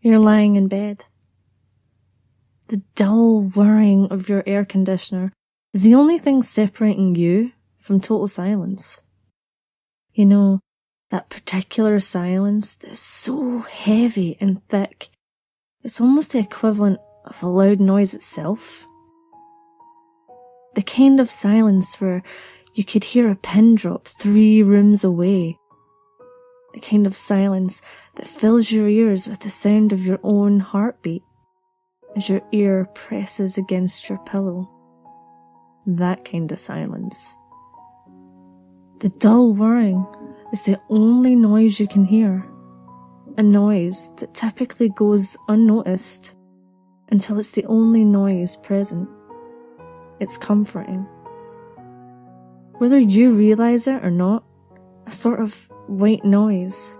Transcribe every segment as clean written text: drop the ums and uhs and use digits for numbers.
You're lying in bed. The dull whirring of your air conditioner is the only thing separating you from total silence. You know, that particular silence that's so heavy and thick, it's almost the equivalent of a loud noise itself. The kind of silence where you could hear a pin drop 3 rooms away. The kind of silence that fills your ears with the sound of your own heartbeat as your ear presses against your pillow. That kind of silence. The dull whirring is the only noise you can hear. A noise that typically goes unnoticed until it's the only noise present. It's comforting. Whether you realize it or not, a sort of white noise.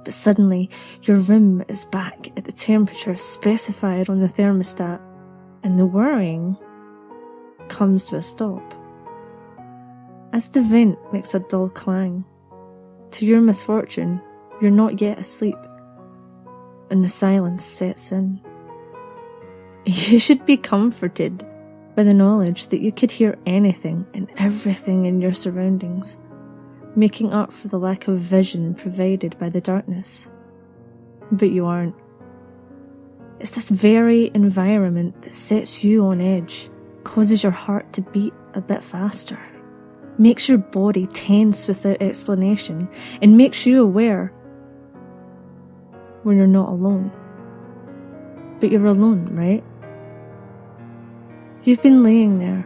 But suddenly, your room is back at the temperature specified on the thermostat, and the whirring comes to a stop. As the vent makes a dull clang, to your misfortune, you're not yet asleep, and the silence sets in. You should be comforted by the knowledge that you could hear anything and everything in your surroundings, making up for the lack of vision provided by the darkness. But you aren't. It's this very environment that sets you on edge, causes your heart to beat a bit faster, makes your body tense without explanation, and makes you aware when you're not alone. But you're alone, right? You've been laying there,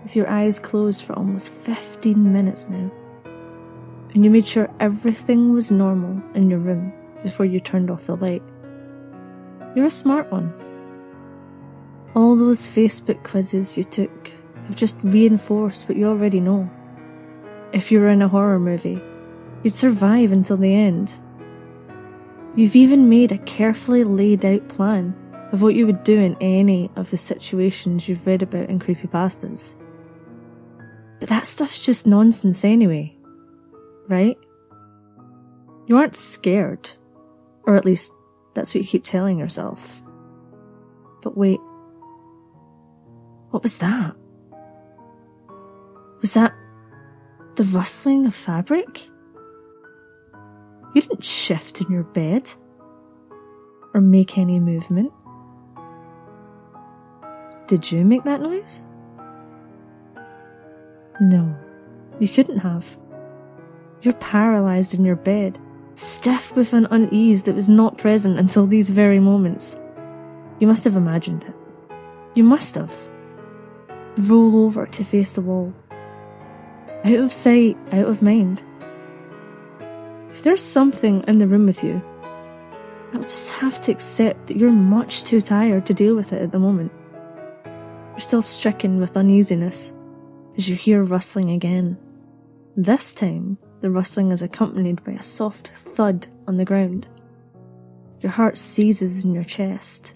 with your eyes closed for almost 15 minutes now, and you made sure everything was normal in your room before you turned off the light. You're a smart one. All those Facebook quizzes you took have just reinforced what you already know. If you were in a horror movie, you'd survive until the end. You've even made a carefully laid out plan of what you would do in any of the situations you've read about in creepypastas. But that stuff's just nonsense anyway, right? You aren't scared, or at least that's what you keep telling yourself. But wait, what was that? Was that the rustling of fabric? You didn't shift in your bed, or make any movement. Did you make that noise? No, you couldn't have. You're paralysed in your bed, stiff with an unease that was not present until these very moments. You must have imagined it. You must have. Roll over to face the wall. Out of sight, out of mind. If there's something in the room with you, I'll just have to accept that you're much too tired to deal with it at the moment. You're still stricken with uneasiness as you hear rustling again. This time, the rustling is accompanied by a soft thud on the ground. Your heart seizes in your chest.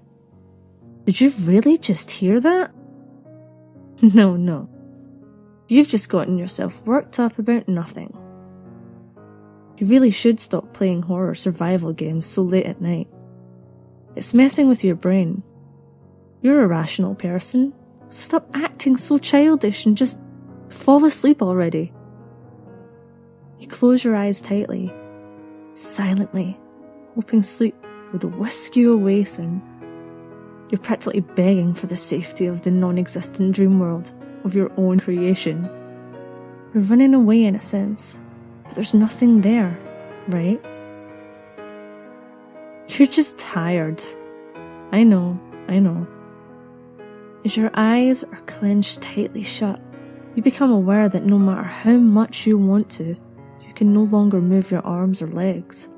Did you really just hear that? No. You've just gotten yourself worked up about nothing. You really should stop playing horror survival games so late at night. It's messing with your brain. You're a rational person, so stop acting so childish and just fall asleep already. You close your eyes tightly, silently, hoping sleep would whisk you away soon. You're practically begging for the safety of the non-existent dream world of your own creation. You're running away in a sense, but there's nothing there, right? You're just tired. I know. As your eyes are clenched tightly shut, you become aware that no matter how much you want to, you can no longer move your arms or legs.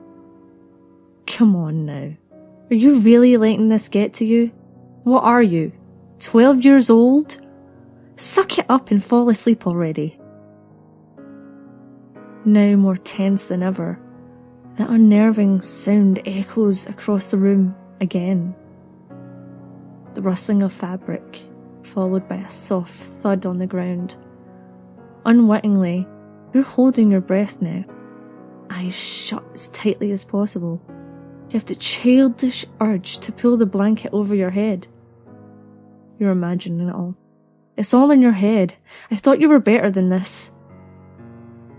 Come on now. Are you really letting this get to you? What are you? 12 years old? Suck it up and fall asleep already. Now more tense than ever, the unnerving sound echoes across the room again. The rustling of fabric, followed by a soft thud on the ground. Unwittingly, you're holding your breath now, eyes shut as tightly as possible, You have the childish urge to pull the blanket over your head. You're imagining it all. It's all in your head. I thought you were better than this.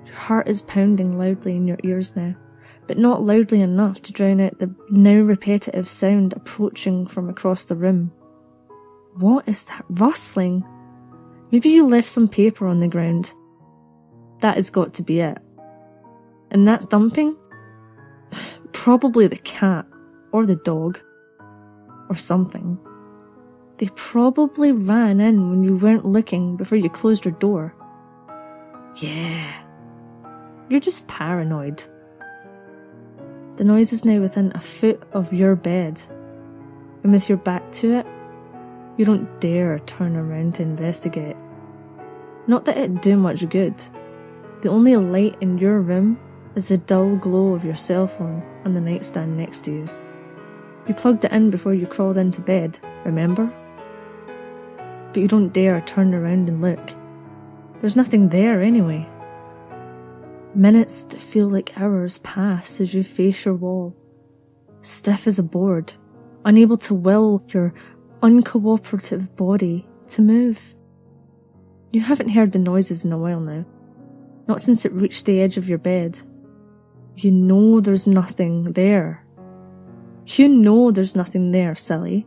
Your heart is pounding loudly in your ears now, but not loudly enough to drown out the now repetitive sound approaching from across the room. What is that rustling? Maybe you left some paper on the ground. That has got to be it. And that thumping? Probably the cat, or the dog, or something. They probably ran in when you weren't looking before you closed your door. Yeah. You're just paranoid. The noise is now within a foot of your bed, and with your back to it, you don't dare turn around to investigate. Not that it'd do much good. The only light in your room is the dull glow of your cell phone on the nightstand next to you. You plugged it in before you crawled into bed, remember? But you don't dare turn around and look. There's nothing there anyway. Minutes that feel like hours pass as you face your wall, stiff as a board, unable to will your uncooperative body to move. You haven't heard the noises in a while now, not since it reached the edge of your bed. You know there's nothing there. You know there's nothing there, silly.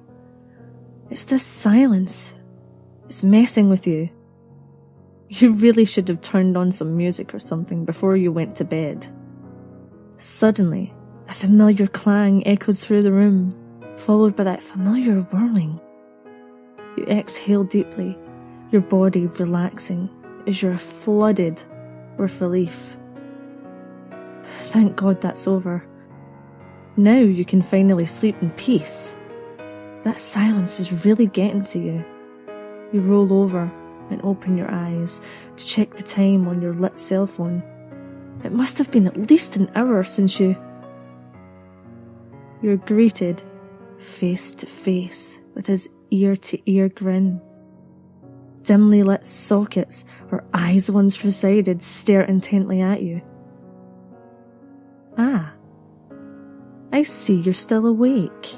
It's this silence. It's messing with you. You really should have turned on some music or something before you went to bed. Suddenly, a familiar clang echoes through the room, followed by that familiar whirling. You exhale deeply, your body relaxing as you're flooded with relief. Thank God that's over. Now you can finally sleep in peace. That silence was really getting to you. You roll over and open your eyes to check the time on your lit cell phone. It must have been at least an hour since you're greeted face to face with his ear-to-ear grin. Dimly lit sockets where eyes once resided stare intently at you. Ah, I see you're still awake.